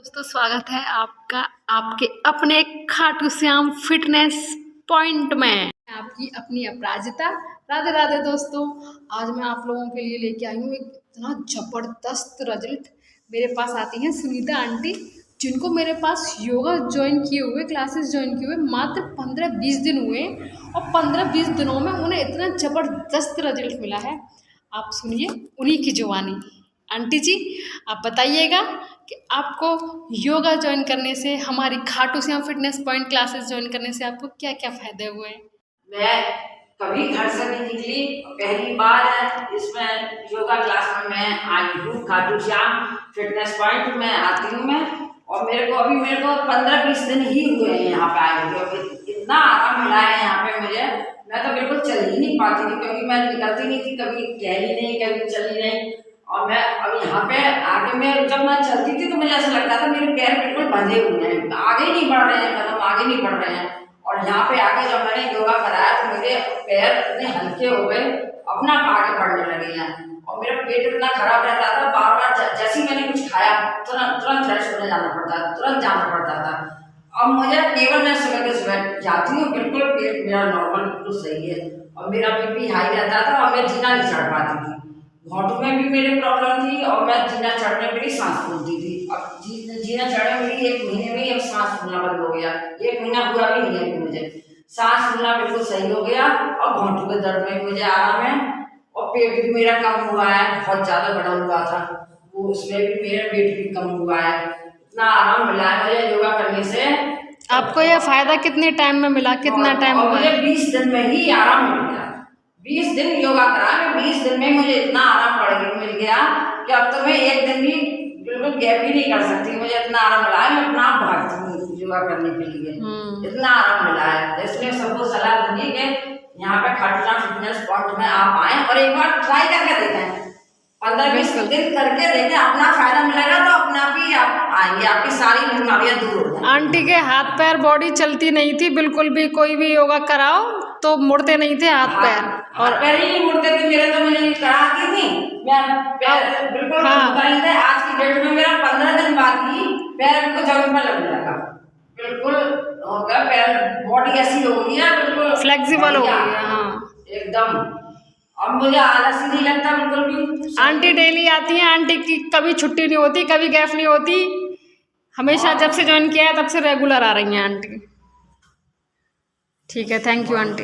दोस्तों स्वागत है आपका आपके अपने खाटू श्याम फिटनेस पॉइंट में। आपकी अपनी अपराजिता। राधे राधे दोस्तों, आज मैं आप लोगों के लिए लेके आई हूँ एक इतना ज़बरदस्त रिजल्ट। मेरे पास आती हैं सुनीता आंटी, जिनको मेरे पास योगा ज्वाइन किए हुए, क्लासेस ज्वाइन किए हुए मात्र 15-20 दिन हुए और 15-20 दिनों में उन्हें इतना ज़बरदस्त रिजल्ट मिला है। आप सुनिए उन्हीं की जुबानी। आंटी जी, आप बताइएगा कि आपको योगा ज्वाइन करने से, हमारी Khatu Shyam fitness point classes join करने से आपको क्या क्या फायदे हुए हैं? मैं कभी घर से नहीं निकली, पहली बार है इसमें योगा क्लास में मैं आई हूँ। खाटू श्याम फिटनेस पॉइंट में आती हूँ मैं, और मेरे को 15-20 दिन ही हुए हैं यहाँ पे आए हुए। इतना आराम मिला है यहाँ पे मुझे, मैं तो बिल्कुल चल ही नहीं पाती थी, क्योंकि मैं निकलती नहीं थी, कभी टहली नहीं, कभी चली नहीं। और मैं अब यहाँ पे आगे में जब मैं चलती थी तो मुझे ऐसा लगता था मेरे पैर बिल्कुल बंधे हुए हैं, आगे नहीं बढ़ रहे हैं, कदम आगे नहीं बढ़ रहे हैं। और यहाँ पे आके जब मैंने योगा कराया तो मेरे पैर इतने हल्के हो गए, अपना आगे बढ़ने लगे हैं। और मेरा पेट इतना खराब रहता था, बार बार जैसे ही मैंने कुछ खाया तुरंत फ्रेश होने जाना पड़ता, तुरंत जाना पड़ता था। अब मुझे केवल मैं सुबह के सुबह जाती हूँ, बिल्कुल पेट मेरा नॉर्मल बिल्कुल सही है, और मेरा बीपी हाई रहता था और मैं जीना नहीं चढ़ पाती थी। घोटू में भी मेरी प्रॉब्लम थी और मैं जीना चढ़ने मेरी सांस फूलती थी। अब जीना चढ़ने मेरी 1 महीने में ही अब सांस फूलना बंद हो गया। 1 महीना पूरा भी नहीं है मुझे, सांस फूलना बिल्कुल सही हो गया, और घोटू के दर्द में मुझे आराम है। और पेट भी मेरा कम हुआ है, बहुत ज़्यादा बढ़ा हुआ था वो, उसमें भी मेरा पेट भी कम हुआ है। इतना आराम मिला है मुझे योगा करने से। आपको यह फायदा कितने टाइम में मिला, कितना टाइम हुआ? मुझे 20 दिन में ही आराम मिल गया। 20 दिन योगा करा मैं, 20 दिन में मुझे इतना आराम मिल गया कि अब तो मैं 1 दिन भी बिल्कुल गैप ही नहीं कर सकती। मुझे इतना आराम मिला है, मैं अपना आप भागती हूँ योगा करने के लिए, इतना आराम मिला है। इसलिए सबको सलाह दूंगी कि यहाँ पे खाटू श्याम फिटनेस पॉइंट में आप आए और एक बार ट्राई करके देखें, 15-20 दिन करके देखें, अपना फायदा मिलेगा तो अपने आप ही आप आएंगे, आपकी सारी बीमारियां दूर हो जाएंगी। आंटी के हाथ पैर बॉडी चलती नहीं थी बिल्कुल भी, कोई भी योगा कराओ तो मुड़ते नहीं थे हाथ पैर, और पैर ही नहीं मुड़ते थे मेरे, तो मुझे कराती थी मैं, पैर बिल्कुल मुड़ता नहीं था। आज की डेट में मेरा 15 दिन बाद ही पैर को जमीन पर लगने लगा, बिल्कुल हो गया, पैर बॉडी ऐसी हो गई है, बिल्कुल फ्लेक्सिबल हो गई है। हाँ एकदम, अब मुझे आलस ही नहीं लगता बिल्कुल भी। आंटी डेली आती हैं, आंटी की कभी छुट्टी नहीं होती, कभी गैप नहीं होती, हमेशा जब से ज्वाइन किया है तब से रेगुलर आ रही हैं आंटी। ठीक है, थैंक यू आंटी।